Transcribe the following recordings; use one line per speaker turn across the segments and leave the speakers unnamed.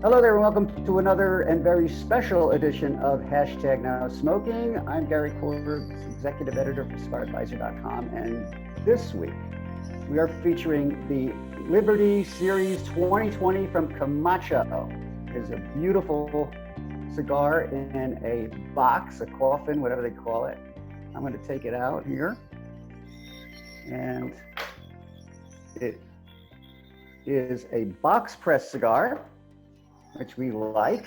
Hello there, and welcome to another and very special edition of Hashtag Now Smoking. I'm Gary Corver, Executive Editor for CigarAdvisor.com, and this week we are featuring the Liberty Series 2020 from Camacho. It's a beautiful cigar in a box, a coffin, whatever they call it. I'm going to take it out here, and it is a box press cigar, which we like.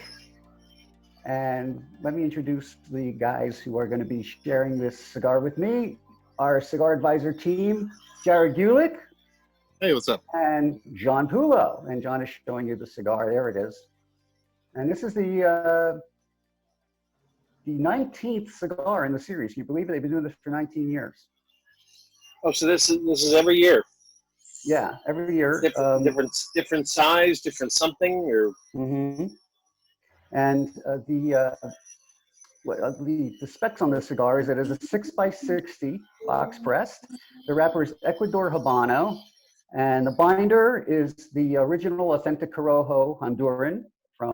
And let me introduce the guys who are going to be sharing this cigar with me. Our Cigar Advisor team, Jared Gulick.
Hey, what's up?
And John Pulo. And John is showing you the cigar. There it is. And this is the 19th cigar in the series. Can you believe it? They've been doing this for 19 years.
Oh, so this is every year?
Yeah, every year.
Different size, different something, or.
Mm-hmm. And the specs on this cigar is that it is a 6x60 box pressed. The wrapper is Ecuador Habano, and the binder is the original authentic Corojo Honduran from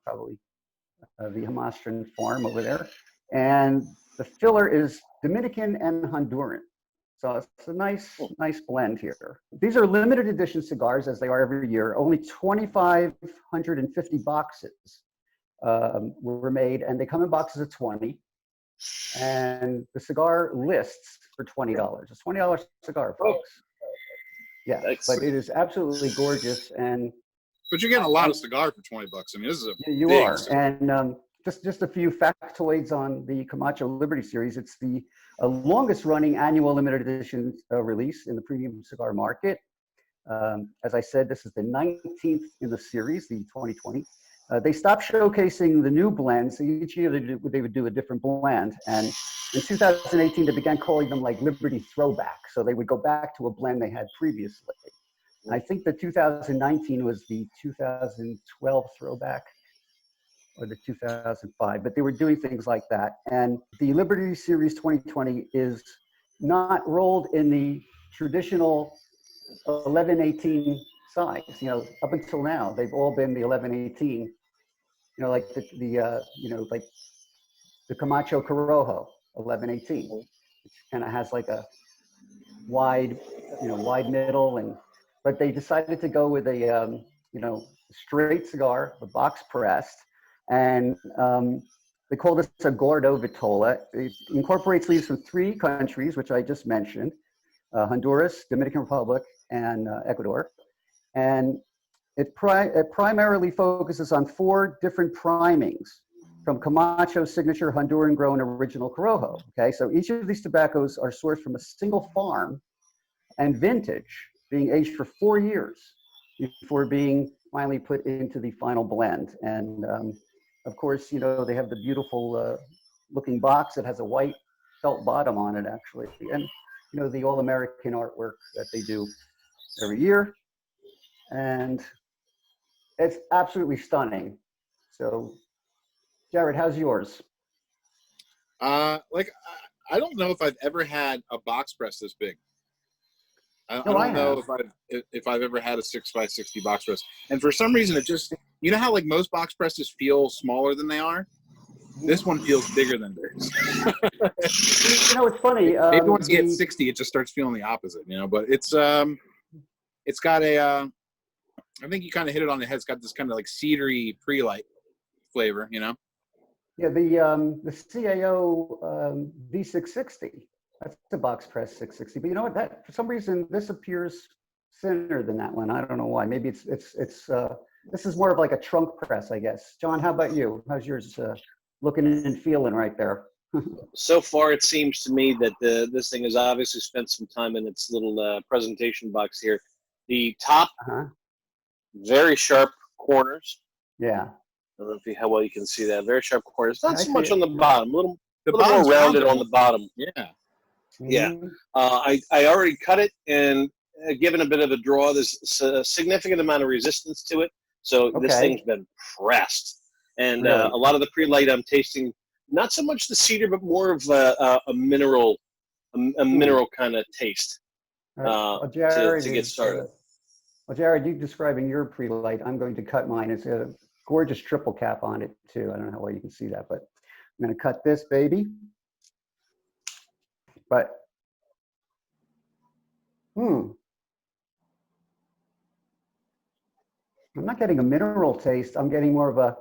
probably the Hamastran farm over there. And the filler is Dominican and Honduran. So it's a nice blend here. These are limited edition cigars, as they are every year. Only 2,550 boxes were made, and they come in boxes of 20. And the cigar lists for $20. It's a $20 cigar, folks. Yeah, but it is absolutely gorgeous.
But you're getting a lot of cigar for $20. I mean, this is a
you
big
are.
cigar.
And just a few factoids on the Camacho Liberty series. It's the longest running annual limited edition release in the premium cigar market. As I said, this is the 19th in the series, the 2020. They stopped showcasing the new blends. So each year they would do a different blend. And in 2018, they began calling them like Liberty Throwback. So they would go back to a blend they had previously. And I think the 2019 was the 2012 Throwback, or the 2005, but they were doing things like that. And the Liberty Series 2020 is not rolled in the traditional 1118 size. You know, up until now, they've all been the 1118. You know, like like the Camacho Corojo 1118, which kind of has like a wide middle, but they decided to go with a straight cigar, a box pressed. And they call this a Gordo Vitola. It incorporates leaves from 3 countries, which I just mentioned, Honduras, Dominican Republic, and Ecuador. And it primarily focuses on 4 different primings from Camacho's signature Honduran-grown original Corojo. Okay, so each of these tobaccos are sourced from a single farm and vintage, being aged for 4 years before being finally put into the final blend. And of course, you know, they have the beautiful looking box that has a white felt bottom on it, actually. And, you know, the all-American artwork that they do every year. And it's absolutely stunning. So, Jared, how's yours?
I don't know if I've ever had a box press this big. I don't know if I've ever had a 6x60 box press. And for some reason, it just, you know how like most box presses feel smaller than they are? This one feels bigger than theirs.
You know, it's funny.
Maybe once you get 60, it just starts feeling the opposite, you know, but it's got a, I think you kind of hit it on the head. It's got this kind of like cedary pre-light flavor, you know?
Yeah, the CAO V660. That's the box press 660. But you know what? That for some reason this appears thinner than that one. I don't know why. Maybe it's this is more of like a trunk press, I guess. John, how about you? How's yours looking and feeling right there?
So far, it seems to me that this thing has obviously spent some time in its little presentation box here. The top, very sharp corners.
Yeah.
I don't know how well you can see that. Very sharp corners. Not so much on the bottom. A little more rounded on the bottom.
Yeah.
Yeah. I already cut it and given a bit of a draw. There's a significant amount of resistance to it. So this thing's been pressed. And a lot of the pre-light I'm tasting, not so much the cedar, but more of a mineral kind of taste
Jared
to get started.
Well, Jared, you describing your pre-light. I'm going to cut mine. It's a gorgeous triple cap on it too. I don't know how well you can see that, but I'm going to cut this baby. But, I'm not getting a mineral taste. I'm getting more of a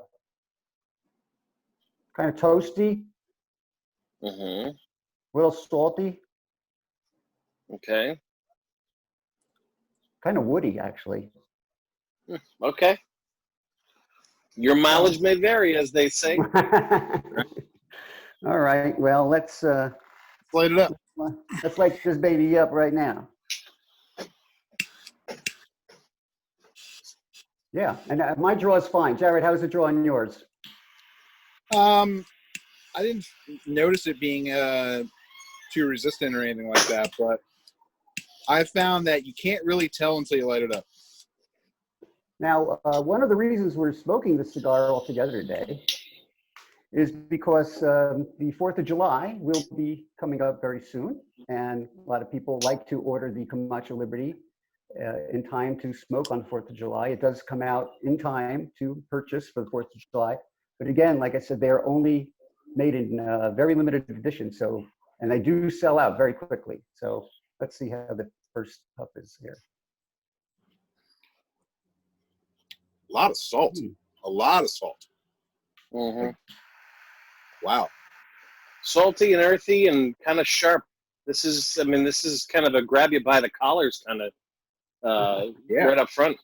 kind of toasty, a little salty.
Okay.
Kind of woody, actually.
Okay. Your mileage may vary, as they say.
All right. Well, let's
light it up.
Let's light this baby up right now. Yeah, and my draw is fine. Jared, how's the draw on yours?
I didn't notice it being too resistant or anything like that, but I found that you can't really tell until you light it up.
Now, one of the reasons we're smoking this cigar all together today is because the 4th of July will be coming up very soon, and a lot of people like to order the Camacho Liberty in time to smoke on 4th of July. It does come out in time to purchase for the 4th of July. But again, like I said, they're only made in very limited edition. So, and they do sell out very quickly. So let's see how the first puff is here.
A lot of salt. A lot of salt. Wow.
Salty and earthy and kind of sharp. This is, I mean, this is kind of a grab you by the collars kind of right up front.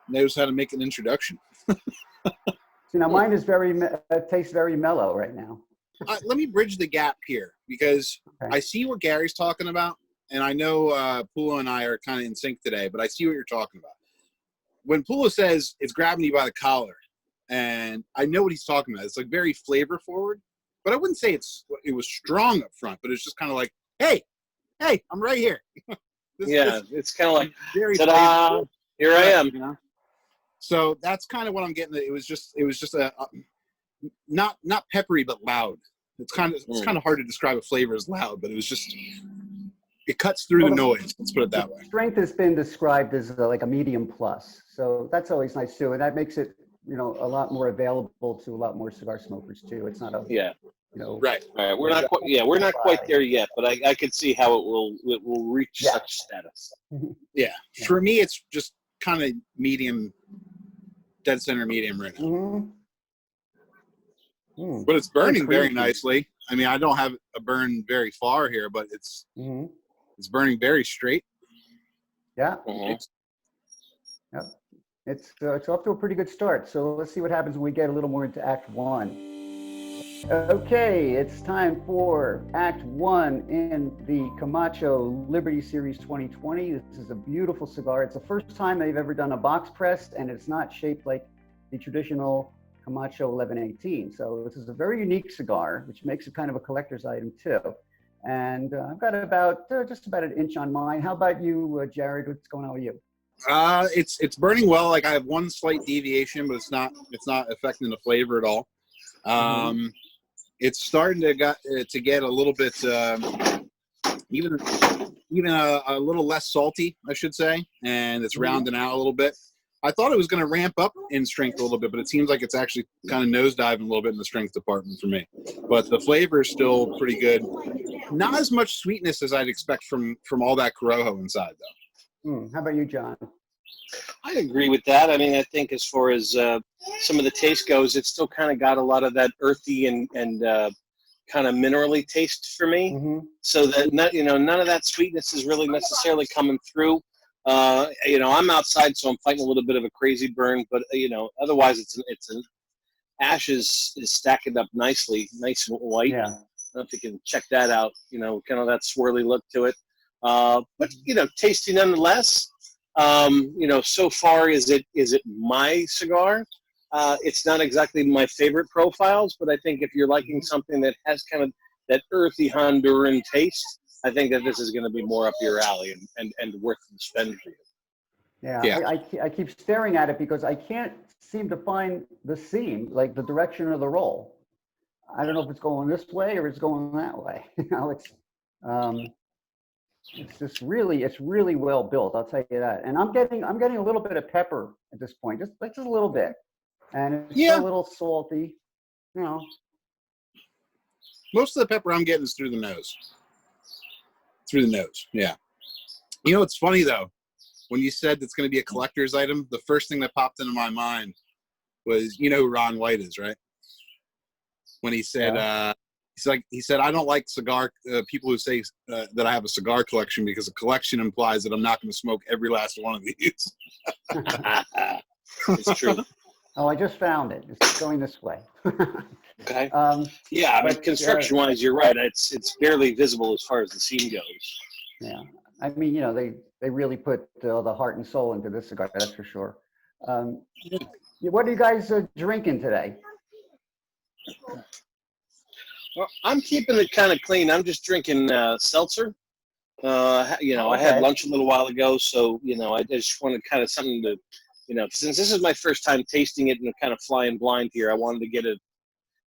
Knows how to make an introduction.
See, now mine is tastes very mellow right now.
Let me bridge the gap here because I see what Gary's talking about, and I know Pula and I are kind of in sync today, but I see what you're talking about. When Pula says it's grabbing you by the collar, and I know what he's talking about. It's like very flavor forward, but I wouldn't say it was strong up front, but it's just kind of like, hey, I'm right here.
It's kind of like,
very
ta-da, here I am.
You know? So that's kind of what I'm getting. It was just a not peppery, but loud. It's kind of hard to describe a flavor as loud, but it cuts through the noise. Let's put it that way.
Strength has been described as like a medium plus, so that's always nice too, and that makes it a lot more available to a lot more cigar smokers too. It's not a
right.
We're not quite there yet, but I could see how it will reach such status.
Yeah, for me, it's just kind of medium, dead center medium right now. But it's burning very nicely. I mean, I don't have a burn very far here, but it's burning very straight.
Yeah. It's off to a pretty good start. So let's see what happens when we get a little more into Act 1. Okay, it's time for Act 1 in the Camacho Liberty Series 2020. This is a beautiful cigar. It's the first time they've ever done a box pressed, and it's not shaped like the traditional Camacho 1118. So this is a very unique cigar, which makes it kind of a collector's item too. And I've got just about an inch on mine. How about you, Jared? What's going on with you?
It's burning well. Like I have one slight deviation, but it's not affecting the flavor at all. It's starting to get a little bit even a little less salty, I should say, and it's rounding out a little bit. I thought it was going to ramp up in strength a little bit, but it seems like it's actually kind of nosediving a little bit in the strength department for me. But the flavor is still pretty good. Not as much sweetness as I'd expect from all that Corojo inside, though.
How about you, John?
I agree with that. I mean, I think as far as some of the taste goes, it's still kind of got a lot of that earthy and kind of minerally taste for me. So that none of that sweetness is really necessarily coming through. I'm outside, so I'm fighting a little bit of a crazy burn, but otherwise it's an ash is stacking up nicely, nice and white. Yeah. I don't know if you can check that out. Kind of that swirly look to it. But tasty nonetheless. So far is it my cigar? It's not exactly my favorite profiles, but I think if you're liking something that has kind of that earthy Honduran taste, I think that this is going to be more up your alley and worth the spend for you.
Yeah. I keep staring at it because I can't seem to find the seam, like the direction of the roll. I don't know if it's going this way or it's going that way. It's just really, it's really well built. I'll tell you that. And I'm getting a little bit of pepper at this point, just a little bit, and it's
Yeah.
a little salty. You know,
most of the pepper I'm getting is through the nose. Through the nose, yeah. You know, it's funny though. When you said it's going to be a collector's item, the first thing that popped into my mind was, you know who Ron White is, right? When he said,
yeah.
he said, I don't like cigar people who say that I have a cigar collection because a collection implies that I'm not going to smoke every last one of these.
It's true.
Oh, I just found it. It's going this way.
Okay. Yeah, I mean, construction-wise, you're right. It's barely visible as far as the seam goes.
Yeah, I mean, you know, they really put the heart and soul into this cigar. That's for sure. What are you guys drinking today?
Well, I'm keeping it kind of clean. I'm just drinking seltzer. You know,
Okay.
I had lunch a little while ago, so, you know, I just wanted kind of something to, you know, since this is my first time tasting it and kind of flying blind here, I wanted to get it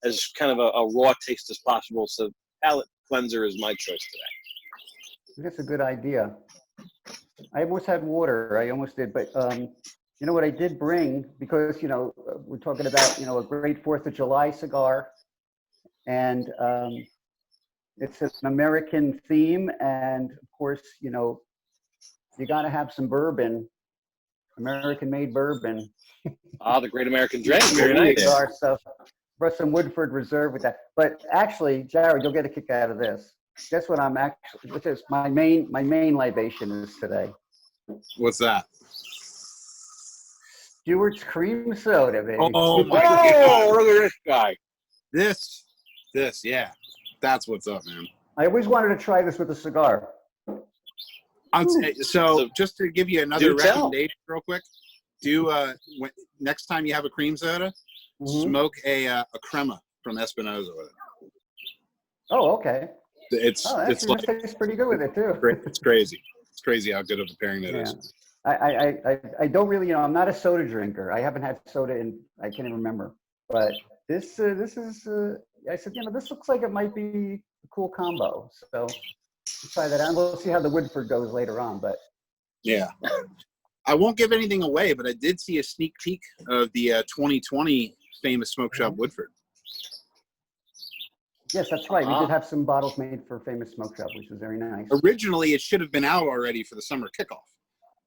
as kind of a raw taste as possible. So palate cleanser is my choice today.
That's a good idea. I almost had water. I almost did, but you know what I did bring, because, you know, we're talking about, you know, a great 4th of July cigar, and it's an American theme, and of course, you know, you got to have some bourbon, American-made bourbon.
Ah, the Great American Drink. Very nice.
Cigar stuff. Brought some Woodford Reserve with that. But actually, Jared, you'll get a kick out of this. Guess what I'm actually, which is my main libation is today.
What's that?
Stewart's cream soda, baby.
Oh my
God! Look at this guy.
This, yeah, that's what's up, man.
I always wanted to try this with a cigar.
So just to give you another recommendation, real quick, next time you have a cream soda, smoke a crema from Espinosa with it.
Oh, okay.
It's
tastes pretty good with it too.
It's crazy. It's crazy how good of a pairing that is.
I don't really, you know, I'm not a soda drinker. I haven't had soda in, I can't even remember. But this is, I said, you know, this looks like it might be a cool combo. So we'll try that out. We'll see how the Woodford goes later on. But
yeah, I won't give anything away, but I did see a sneak peek of the 2020 famous Smoke Shop Woodford.
Yes, that's right. We did have some bottles made for famous Smoke Shop, which is very nice.
Originally, it should have been out already for the summer kickoff.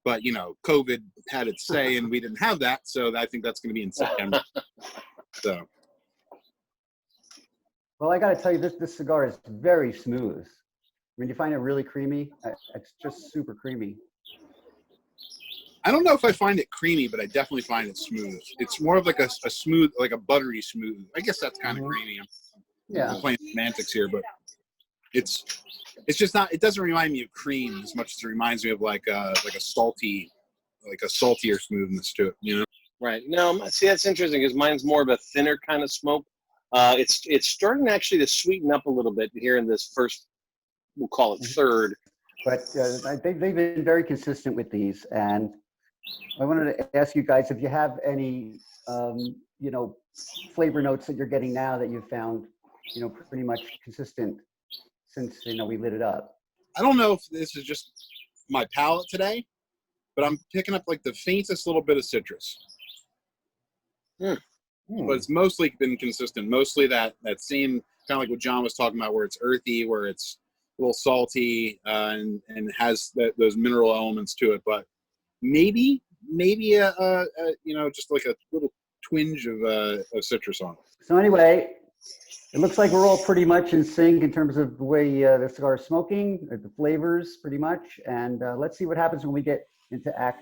But, you know, COVID had its say, and we didn't have that. So I think that's going to be in September. So.
Well, I got to tell you, this cigar is very smooth. I mean, you find it really creamy. It's just super creamy.
I don't know if I find it creamy, but I definitely find it smooth. It's more of like a smooth, like a buttery smooth. I guess that's kind of creamy. I'm playing semantics here, but it's just not. It doesn't remind me of cream as much as it reminds me of like a saltier smoothness to it. You know?
Right. No, see, that's interesting because mine's more of a thinner kind of smoke. It's starting actually to sweeten up a little bit here in this first, we'll call it third.
But they've been very consistent with these, and I wanted to ask you guys if you have any, you know, flavor notes that you're getting now that you've found, you know, pretty much consistent since, you know, we lit it up.
I don't know if this is just my palate today, but I'm picking up like the faintest little bit of citrus. But it's mostly been consistent. Mostly that same kind of like what John was talking about, where it's earthy, where it's a little salty, and has those mineral elements to it. But maybe a you know, just like a little twinge of citrus on it.
So anyway, it looks like we're all pretty much in sync in terms of the way the cigar is smoking, the flavors pretty much. And let's see what happens when we get into Act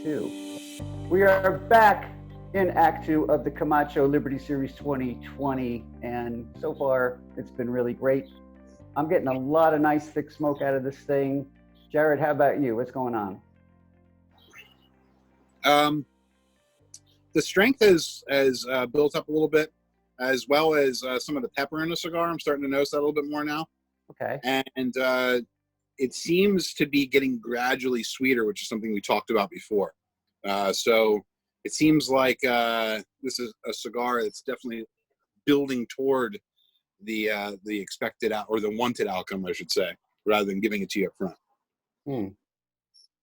2. We are back in Act 2 of the Camacho Liberty Series 2020. And so far, it's been really great. I'm getting a lot of nice thick smoke out of this thing. Jared, how about you? What's going on?
The strength has built up a little bit, as well as some of the pepper in the cigar. I'm starting to notice that a little bit more now. Okay. And it seems to be getting gradually sweeter, which is something we talked about before. So it seems like this is a cigar that's definitely building toward the expected or the wanted outcome, I should say, rather than giving it to you up front.
Hmm.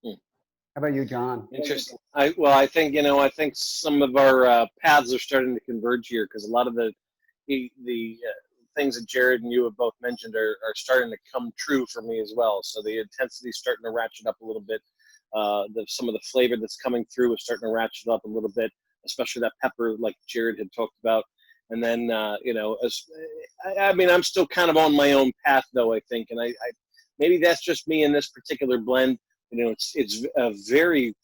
How about you, John?
Interesting. I think some of our paths are starting to converge here, because a lot of the things that Jared and you have both mentioned are starting to come true for me as well. So the intensity is starting to ratchet up a little bit. Some of the flavor that's coming through is starting to ratchet up a little bit, especially that pepper, like Jared had talked about. And then, I'm still kind of on my own path, though, I think. And I maybe that's just me in this particular blend. It's a very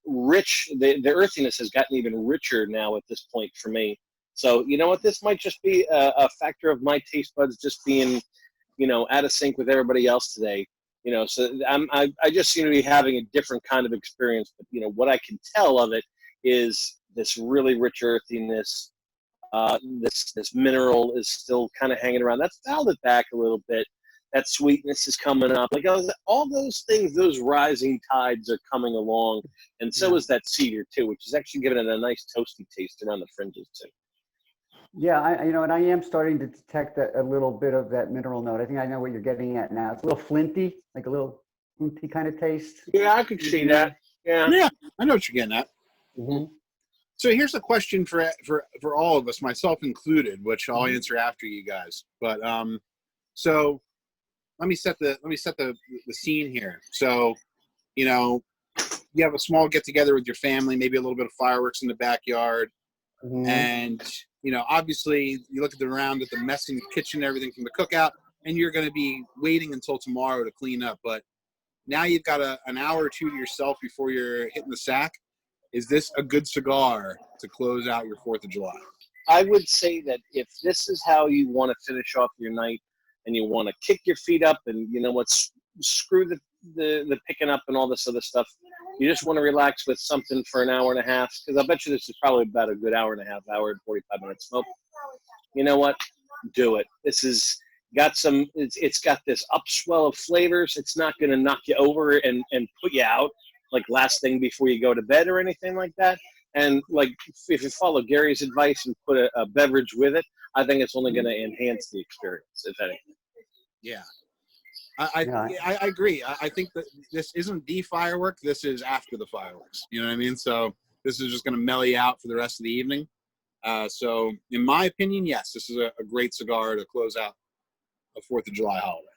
rich. The earthiness has gotten even richer now at this point for me. So, you know what? This might just be a factor of my taste buds just being, out of sync with everybody else today. So I just seem to be having a different kind of experience. But, what I can tell of it is this really rich earthiness. This mineral is still kind of hanging around. That's dialed it back a little bit. That sweetness is coming up. Like all those things, those rising tides are coming along, and so is that cedar too, which is actually giving it a nice toasty taste around the fringes too.
Yeah, and I am starting to detect a little bit of that mineral note. I think I know what you're getting at now. It's a little flinty, like a little flinty kind of taste.
Yeah, I could see that. Yeah,
I know what you're getting at.
Mm-hmm.
So here's a question for all of us, myself included, which I'll answer after you guys. But so let me set the scene here. So, you have a small get together with your family, maybe a little bit of fireworks in the backyard, and obviously you look around at the mess in the kitchen, everything from the cookout, and you're going to be waiting until tomorrow to clean up. But now you've got an hour or two to yourself before you're hitting the sack. Is this a good cigar to close out your 4th of July?
I would say that if this is how you want to finish off your night, and you want to kick your feet up, and screw the picking up and all this other stuff, you just want to relax with something for an hour and a half, because I bet you this is probably about a good hour and a half, hour and 45 minutes smoke. You know what? Do it. This is got some. It's got this upswell of flavors. It's not going to knock you over and put you out like last thing before you go to bed or anything like that. And like if you follow Gary's advice and put a beverage with it, I think it's only going to enhance the experience, if anything.
Yeah. I agree. I think that this isn't the firework. This is after the fireworks. You know what I mean? So this is just going to mellow you out for the rest of the evening. So in my opinion, yes, this is a great cigar to close out a 4th of July holiday.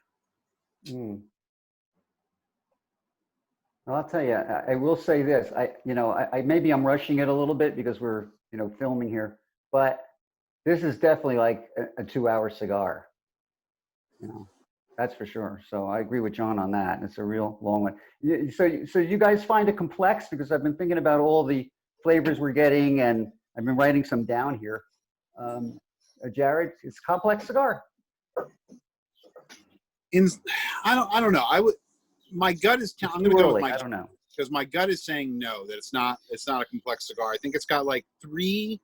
Well, I'll tell you, I will say this. I maybe I'm rushing it a little bit because we're filming here, but this is definitely like a 2-hour cigar. That's for sure. So I agree with John on that. It's a real long one. So you guys find it complex? Because I've been thinking about all the flavors we're getting, and I've been writing some down here. Jared, it's a complex cigar.
I don't know. My gut is. I'm going to go with my.
I don't know,
because my gut is saying no, that it's not a complex cigar. I think it's got like three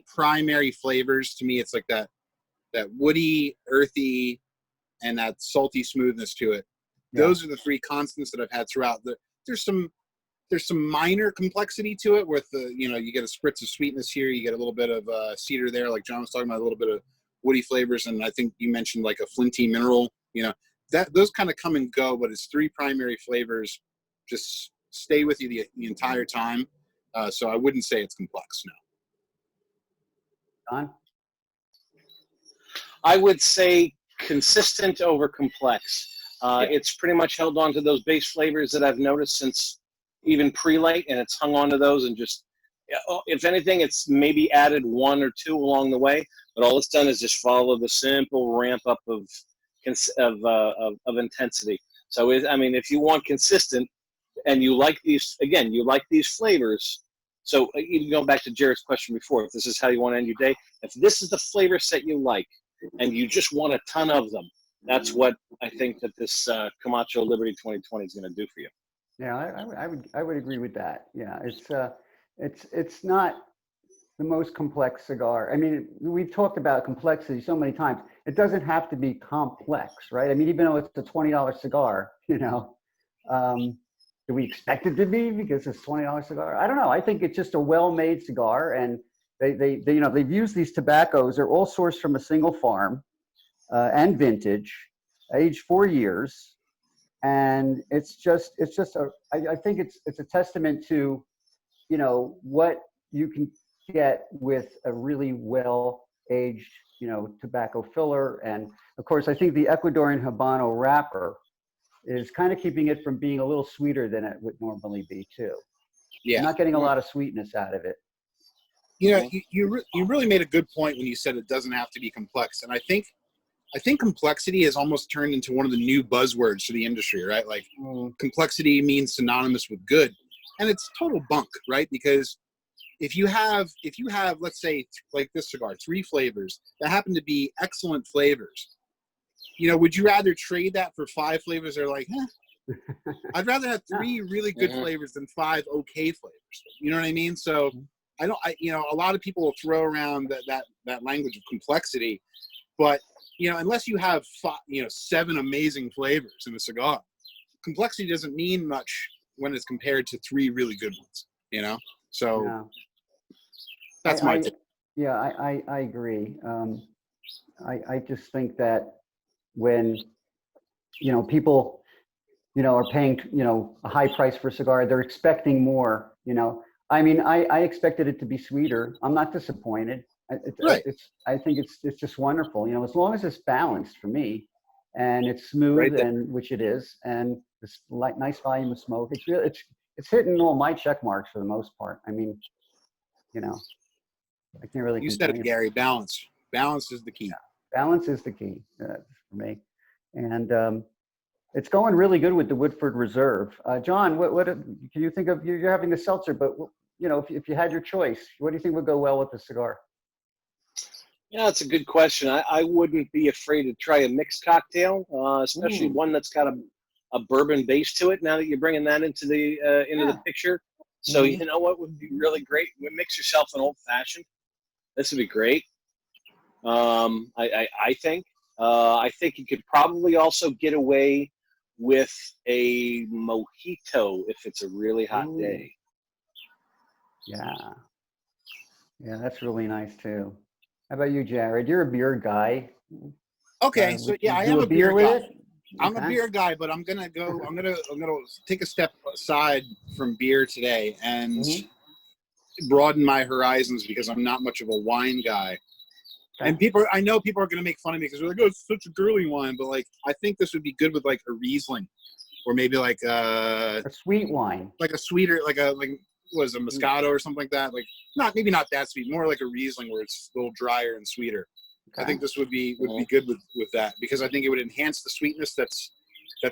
primary flavors. To me, it's like that woody, earthy, and that salty smoothness to it. Yeah. Those are the 3 constants that I've had throughout. There's some minor complexity to it with you get a spritz of sweetness here, you get a little bit of cedar there, like John was talking about, a little bit of woody flavors, and I think you mentioned like a flinty mineral. That those kind of come and go, but it's 3 primary flavors just stay with you the entire time. So I wouldn't say it's complex. No.
John?
I would say consistent over complex. It's pretty much held on to those base flavors that I've noticed since even pre-light, and it's hung on to those, and just, if anything, it's maybe added 1 or 2 along the way, but all it's done is just follow the simple ramp up of intensity. So if you want consistent and you like these flavors, so even going back to Jared's question before, if this is how you want to end your day, if this is the flavor set you like and you just want a ton of them, that's what I think that this Camacho Liberty 2020 is going to do for you.
Yeah, I would agree with that. Yeah, it's not the most complex cigar. I mean, we've talked about complexity so many times. It doesn't have to be complex, right? I mean, even though it's a $20 cigar, do we expect it to be because it's a $20 cigar? I don't know. I think it's just a well-made cigar, and they've used these tobaccos. They're all sourced from a single farm and vintage, aged 4 years. And it's just I think it's a testament to, you know, what you can get with a really well aged, you know, tobacco filler. And of course, I think the Ecuadorian Habano wrapper is kind of keeping it from being a little sweeter than it would normally be too.
Yeah.
You're not getting a lot of sweetness out of it.
You know, you really made a good point when you said it doesn't have to be complex. And I think complexity has almost turned into one of the new buzzwords for the industry, right? Like complexity means synonymous with good. And it's total bunk, right? Because if you have, let's say, like this cigar, 3 flavors that happen to be excellent flavors, you know, would you rather trade that for 5 flavors that are like, I'd rather have 3 really good flavors than 5 okay flavors. You know what I mean? So you know, a lot of people will throw around that language of complexity, but, you know, unless you have 7 amazing flavors in a cigar, complexity doesn't mean much when it's compared to 3 really good ones, you know? So that's my take.
Yeah, I agree. I just think that when, you know, people, you know, are paying, you know, a high price for a cigar, they're expecting more, you know. I mean, I expected it to be sweeter. I'm not disappointed.
Right.
I think it's just wonderful, you know, as long as it's balanced for me, and it's smooth, and which it is, and this nice volume of smoke. It's really it's hitting all my check marks for the most part. I mean, you know, I can't really
You
complain.
said it, Gary. Balance is the key.
Yeah, balance is the key for me, and it's going really good with the Woodford Reserve. John, what can you think of? You're having the seltzer, but you know, if you had your choice, what do you think would go well with the cigar?
Yeah, that's a good question. I wouldn't be afraid to try a mixed cocktail, especially one that's got a bourbon base to it. Now that you're bringing that into the picture, so you know what would be really great? Mix yourself an old fashioned. This would be great. I think you could probably also get away with a mojito if it's a really hot day.
Yeah, that's really nice too. How about you, Jared? You're a beer guy.
Okay, so yeah, I am a beer guy. I'm a beer guy, but I'm gonna take a step aside from beer today and broaden my horizons because I'm not much of a wine guy. And I know people are gonna make fun of me because they're like, "Oh, it's such a girly wine," but like, I think this would be good with like a Riesling, or maybe like a
sweet wine,
like a sweeter, like was a Moscato or something like that. Like maybe not that sweet, more like a Riesling where it's a little drier and sweeter. I think this would be good with that because I think it would enhance the sweetness that's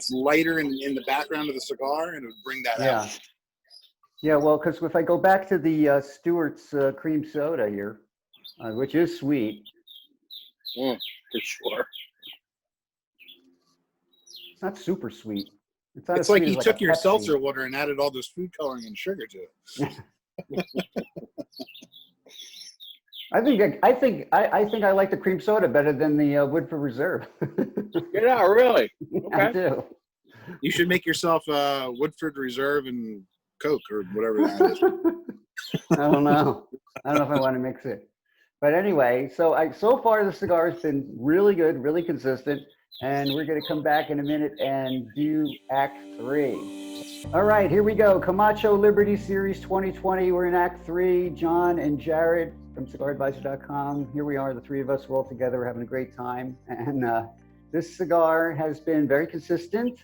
lighter in the background of the cigar, and it would bring that out.
Yeah, well, because if I go back to the Stewart's cream soda here, which is sweet.
For sure.
It's not super sweet.
It's like he took your seltzer water and added all this food coloring and sugar to it.
I think I like the cream soda better than the Woodford Reserve.
Yeah, really? Okay.
I do.
You should make yourself a Woodford Reserve and Coke or whatever that is.
I don't know if I want to mix it. But anyway, so far the cigar has been really good, really consistent, and we're going to come back in a minute and do Act 3. All right, here we go. Camacho Liberty Series 2020. We're in Act 3. John and Jared from cigaradvisor.com. Here we are, the 3 of us, we're all together. We're having a great time. And this cigar has been very consistent.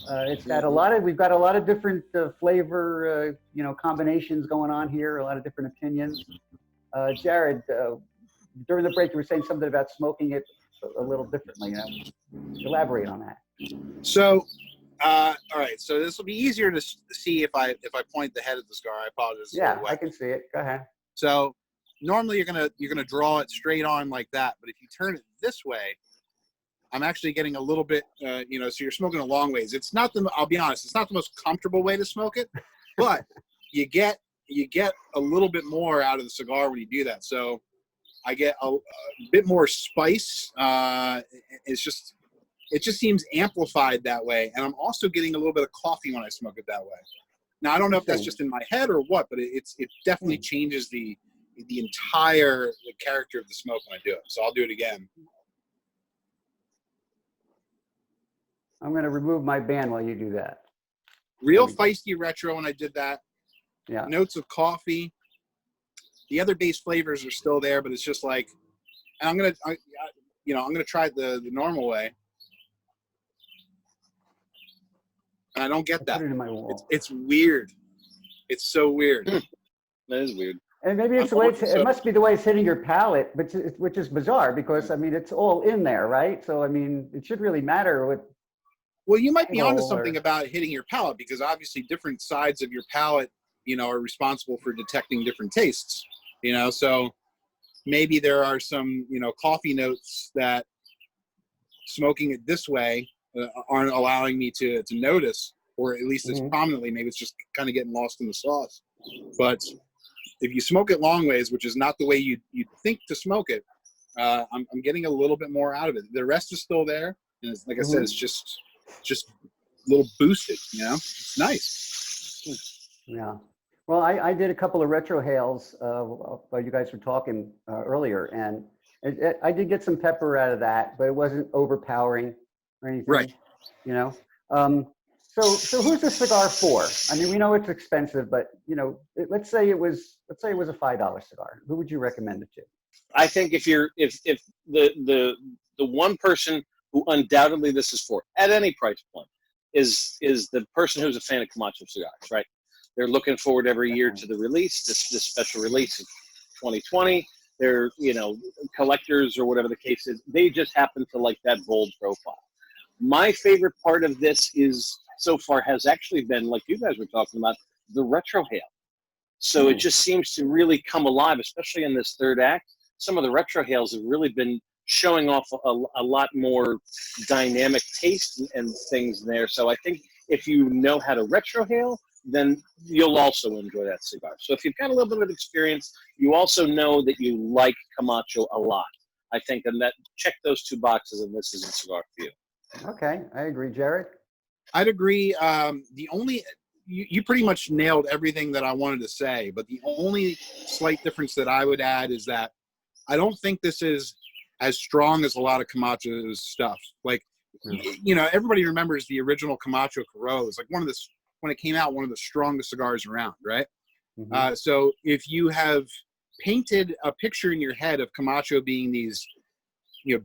It's got we've got a lot of different flavor, combinations going on here, a lot of different opinions. Jared, during the break, you were saying something about smoking it a little differently. Elaborate on that.
So, all right. So this will be easier to see if I point the head of the cigar. I apologize.
Yeah, I can see it. Go ahead.
So normally you're gonna draw it straight on like that, but if you turn it this way, I'm actually getting a little bit, so you're smoking a long ways. It's not I'll be honest, it's not the most comfortable way to smoke it, but you get a little bit more out of the cigar when you do that. So I get a bit more spice. It just seems amplified that way. And I'm also getting a little bit of coffee when I smoke it that way. Now, I don't know if that's just in my head or what, but it definitely changes the entire character of the smoke when I do it. So I'll do it again.
I'm gonna remove my ban while you do that.
Real feisty retro when I did that.
Yeah.
Notes of coffee. The other base flavors are still there, but it's just like, and I'm gonna try the normal way. And I don't get that.
Put it in my wall.
It's weird. It's so weird.
That is weird.
And maybe it's the way it must be the way it's hitting your palate, which is bizarre because I mean it's all in there, right? So I mean it should really matter what.
Well, you might be onto something about hitting your palate because obviously different sides of your palate, are responsible for detecting different tastes. So maybe there are some, coffee notes that smoking it this way aren't allowing me to notice, or at least as prominently. Maybe it's just kind of getting lost in the sauce. But if you smoke it long ways, which is not the way you'd think to smoke it, I'm getting a little bit more out of it. The rest is still there, and it's, like I said, it's just a little boosted. It's nice.
Yeah. Well, I did a couple of retro hails while you guys were talking earlier, and I did get some pepper out of that, but it wasn't overpowering or anything.
Right.
So who's this cigar for? I mean, we know it's expensive, but let's say it was a $5 cigar. Who would you recommend it to?
I think if the one person who undoubtedly this is for at any price point is the person who's a fan of Camacho cigars, right? They're looking forward every year to the release, this special release of 2020. They're, collectors or whatever the case is. They just happen to like that bold profile. My favorite part of this so far has actually been, like you guys were talking about, the retro hail. So it just seems to really come alive, especially in this third act. Some of the retro hails have really been showing off a lot more dynamic taste and things there. So I think if you know how to retro hail, then you'll also enjoy that cigar. So if you've got a little bit of experience, you also know that you like Camacho a lot. I think that check those two boxes, and this is a cigar for you.
Okay, I agree, Jared.
I'd agree. You pretty much nailed everything that I wanted to say, but the only slight difference that I would add is that I don't think this is as strong as a lot of Camacho's stuff. Like, everybody remembers the original Camacho Corojo. It's like when it came out, one of the strongest cigars around, right? So if you have painted a picture in your head of Camacho being these,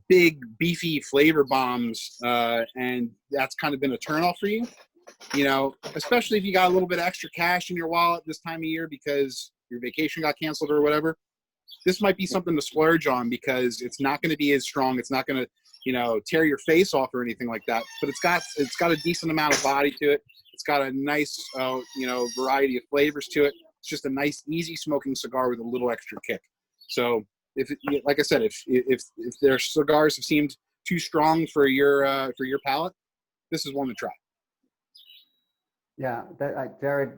big, beefy flavor bombs, and that's kind of been a turnoff for you, especially if you got a little bit of extra cash in your wallet this time of year because your vacation got canceled or whatever, this might be something to splurge on because it's not going to be as strong. It's not going to, tear your face off or anything like that, but it's got a decent amount of body to it. It's got a nice, variety of flavors to it. It's just a nice, easy smoking cigar with a little extra kick. So like I said, if their cigars have seemed too strong for your palate, this is one to try.
Yeah, Jared,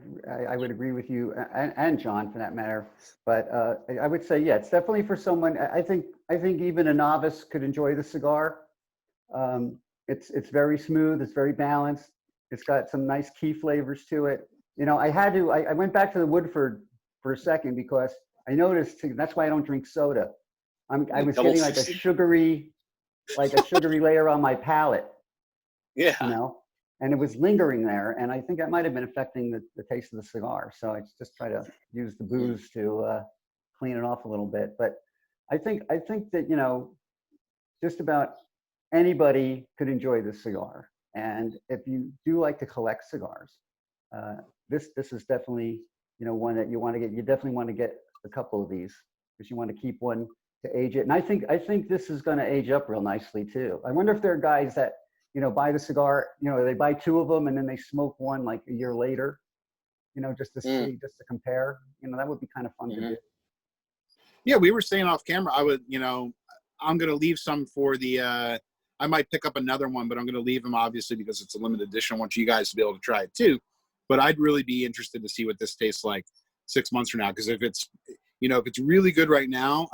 I would agree with you, and John for that matter. But I would say, yeah, it's definitely for someone. I think even a novice could enjoy the cigar. It's very smooth. It's very balanced. It's got some nice key flavors to it. I went back to the Woodford for a second because I noticed that's why I don't drink soda. I was getting like a sugary layer on my palate.
Yeah.
And it was lingering there, and I think that might have been affecting the taste of the cigar. So I just try to use the booze to clean it off a little bit. But I think that just about anybody could enjoy this cigar. And if you do like to collect cigars, this is definitely one that you want to get. You definitely want to get a couple of these because you want to keep one to age it. And I think this is going to age up real nicely too. I wonder if there are guys that buy the cigar, they buy two of them and then they smoke one like a year later, just to see, just to compare. That would be kind of fun to do.
Yeah, we were saying off camera, I would, I'm going to leave some for the, I might pick up another one, but I'm going to leave them obviously because it's a limited edition. I want you guys to be able to try it too. But I'd really be interested to see what this tastes like 6 months from now. Because if it's really good right now,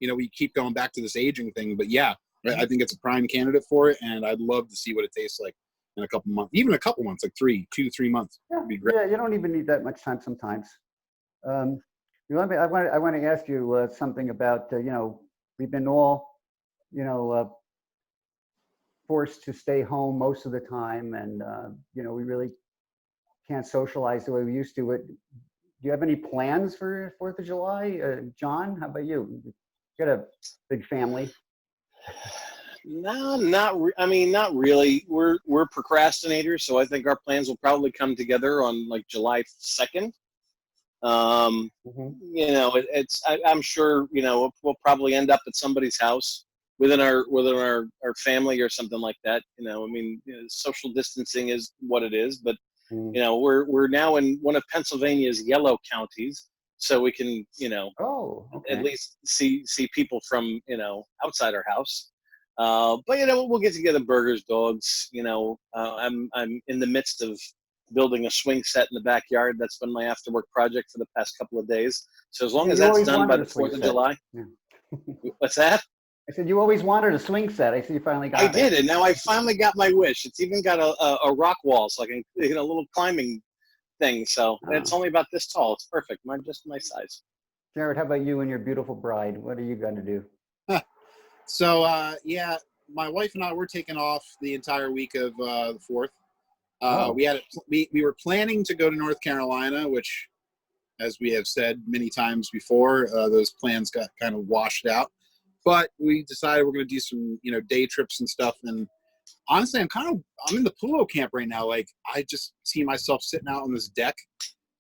we keep going back to this aging thing. But yeah, I think it's a prime candidate for it, and I'd love to see what it tastes like in a couple months, even a couple months, like 2-3 months.
Yeah,
would be great.
Yeah, you don't even need that much time sometimes. I want to ask you something about we've been all forced to stay home most of the time, and you know, we really can't socialize the way we used to. Do you have any plans for 4th of July? John, how about you? You got a big family.
No, I mean, not really. We're procrastinators, so I think our plans will probably come together on like July 2nd. You know, I'm sure, you know, we'll probably end up at somebody's house within our family or something like that. You know, I mean, you know, social distancing is what it is, but you know, we're now in one of Pennsylvania's yellow counties, so we can, you know, at least see people from, you know, outside our house. But you know, we'll get together, burgers, dogs. You know, I'm in the midst of building a swing set in the backyard. That's been my after work project for the past couple of days. So as long as that's done by the 4th of July. Yeah. What's that?
I said you always wanted a swing set. I see you finally got it.
I did, and now I finally got my wish. It's even got a rock wall, so I can, you know, a little climbing thing. So it's only about this tall. It's perfect. Just my size.
Jared, how about you and your beautiful bride? What are you going to do?
So yeah, my wife and I were taking off the entire week of the 4th. We were planning to go to North Carolina, which, as we have said many times before, those plans got kind of washed out. But we decided we're going to do some, you know, day trips and stuff. And honestly, I'm in the Pulo camp right now. Like, I just see myself sitting out on this deck,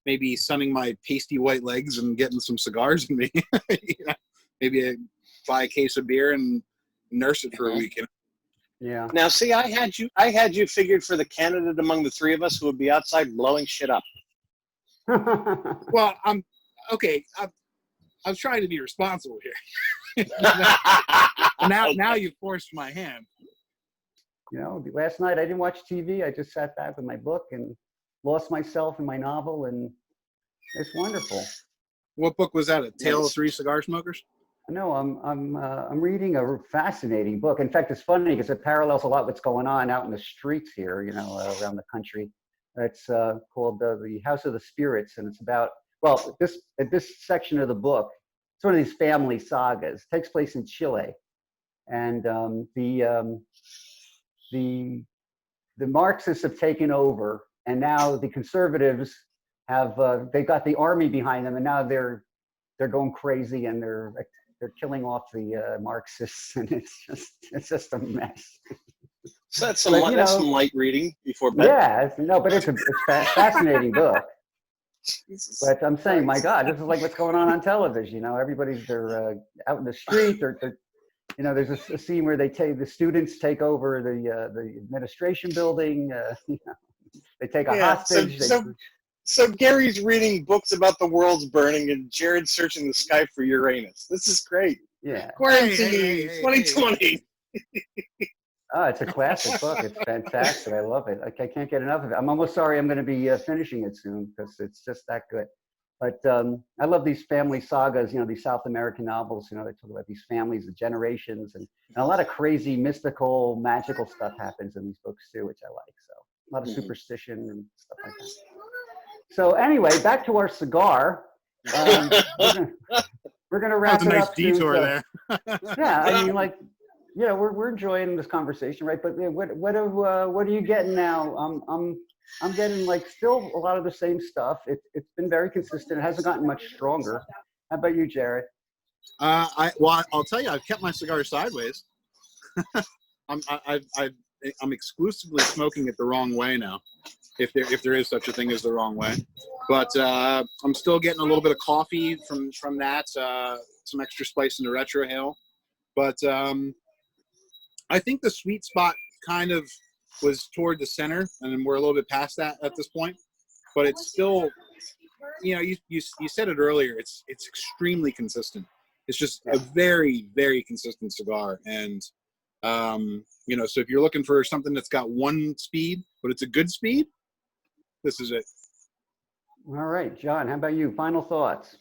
maybe sunning my pasty white legs and getting some cigars in me. You know, maybe buy a case of beer and nurse it for a week. You know?
Yeah.
Now, see, I had you figured for the candidate among the three of us who would be outside blowing shit up.
Well, I'm trying to be responsible here. Now you've forced my hand.
You know, last night I didn't watch TV. I just sat back with my book and lost myself in my novel, and it's wonderful.
What book was that? A Tale of Three Cigar Smokers?
No, I'm reading a fascinating book. In fact, it's funny because it parallels a lot what's going on out in the streets here, you know, around the country. It's called The House of the Spirits, and it's about, well, this section of the book, it's one of these family sagas. It takes place in Chile, and the Marxists have taken over, and now the conservatives have they got the army behind them, and now they're going crazy, and they're killing off the Marxists, and it's just a mess.
So that's some light reading before bed.
Yeah, but it's a fascinating book. But I'm saying, my God, this is like what's going on television. You know, they're out in the street. You know, there's a scene where the students take over the administration building. You know, they take a hostage.
So Gary's reading books about the world's burning, and Jared's searching the sky for Uranus. This is great.
Yeah.
Quarantine 2020.
Oh, it's a classic book. It's fantastic. I love it. I can't get enough of it. I'm almost sorry I'm going to be finishing it soon because it's just that good. But I love these family sagas, you know, these South American novels. You know, they talk about these families, the generations, and a lot of crazy, mystical, magical stuff happens in these books too, which I like. So a lot of superstition and stuff like that. So anyway, back to our cigar. We're gonna wrap it up. That was a nice detour there. Yeah, I mean, like, yeah, we're enjoying this conversation, right? But what are you getting now? I'm getting like still a lot of the same stuff. It's been very consistent. It hasn't gotten much stronger. How about you, Jared?
I'll tell you, I've kept my cigar sideways. I'm exclusively smoking it the wrong way now, if there is such a thing as the wrong way. But I'm still getting a little bit of coffee from that, some extra spice in the retrohale. But I think the sweet spot kind of was toward the center, and we're a little bit past that at this point. But it's still, you know, you said it earlier. It's extremely consistent. It's just a very, very consistent cigar, and you know, so if you're looking for something that's got one speed, but it's a good speed, this is it.
All right, John, how about you? Final thoughts?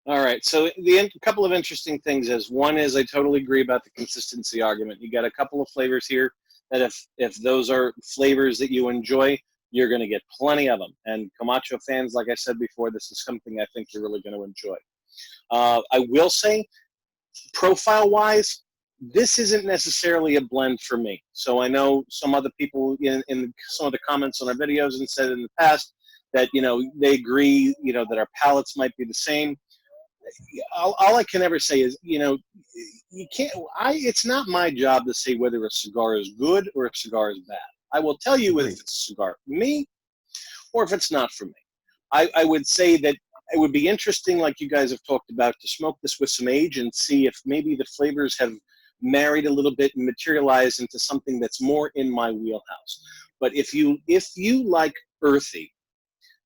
All right, so a couple of interesting things is, one is I totally agree about the consistency argument. You got a couple of flavors here that if those are flavors that you enjoy, you're going to get plenty of them. And Camacho fans, like I said before, this is something I think you're really going to enjoy. I will say, profile-wise, this isn't necessarily a blend for me. So I know some other people in some of the comments on our videos and said in the past that, they agree, that our palates might be the same. All I can ever say is, you can't, it's not my job to say whether a cigar is good or a cigar is bad. I will tell you if it's a cigar for me or if it's not for me. I would say that it would be interesting, like you guys have talked about, to smoke this with some age and see if maybe the flavors have married a little bit and materialized into something that's more in my wheelhouse. But if you like earthy,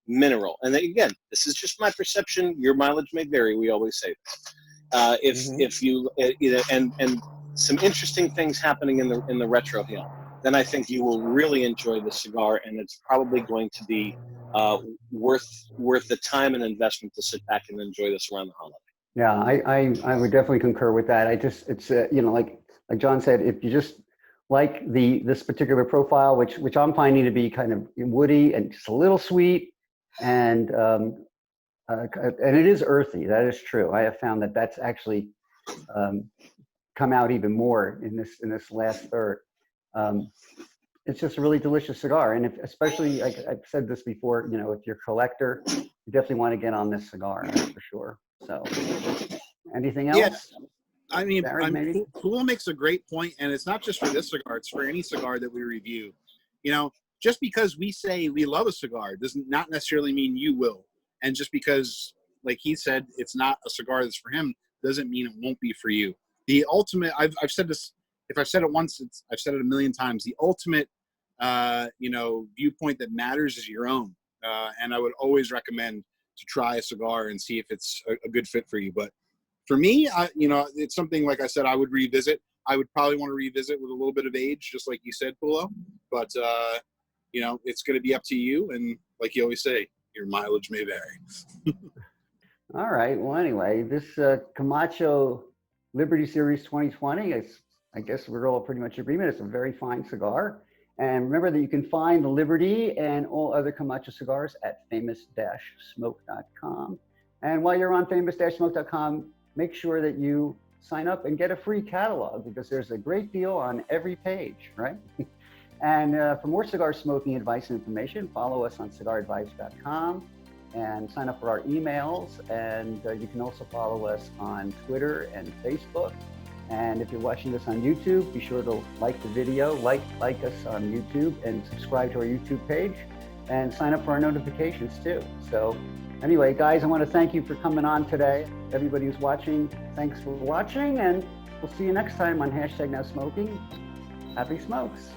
mineral, and again, this is just my perception, your mileage may vary, we always say that. If you and some interesting things happening in the retro hill, then I think you will really enjoy the cigar, and it's probably going to be worth the time and investment to sit back and enjoy this around the holiday.
Yeah, I would definitely concur with that. It's like John said, if you just like this particular profile, which I'm finding to be kind of woody and just a little sweet, and it is earthy. That is true. I have found that that's actually come out even more in this last third. It's just a really delicious cigar, and especially, like I've said this before, if you're a collector, you definitely want to get on this cigar, that's for sure. So, anything else?
Yeah. I mean,
Barry,
Pool makes a great point, and it's not just for this cigar; it's for any cigar that we review. Just because we say we love a cigar does not necessarily mean you will. And just because, like he said, it's not a cigar that's for him doesn't mean it won't be for you. The ultimate, I've said this, if I've said it once, I've said it a million times. The ultimate, viewpoint that matters is your own. And I would always recommend to try a cigar and see if it's a good fit for you. But for me, it's something, like I said, I would revisit. I would probably want to revisit with a little bit of age, just like you said, Pulo. But, it's going to be up to you. And like you always say, your mileage may vary.
All right. Well, anyway, this Camacho Liberty Series 2020, I guess we're all pretty much in agreement. It's a very fine cigar. And remember that you can find the Liberty and all other Camacho cigars at famous-smoke.com. And while you're on famous-smoke.com, make sure that you sign up and get a free catalog, because there's a great deal on every page, right? And for more cigar smoking advice and information, follow us on cigaradvice.com and sign up for our emails. And you can also follow us on Twitter and Facebook. And if you're watching this on YouTube, be sure to like the video, like us on YouTube, and subscribe to our YouTube page, and sign up for our notifications too. So anyway, guys, I want to thank you for coming on today. Everybody who's watching, thanks for watching, and we'll see you next time on #NowSmoking. Happy smokes.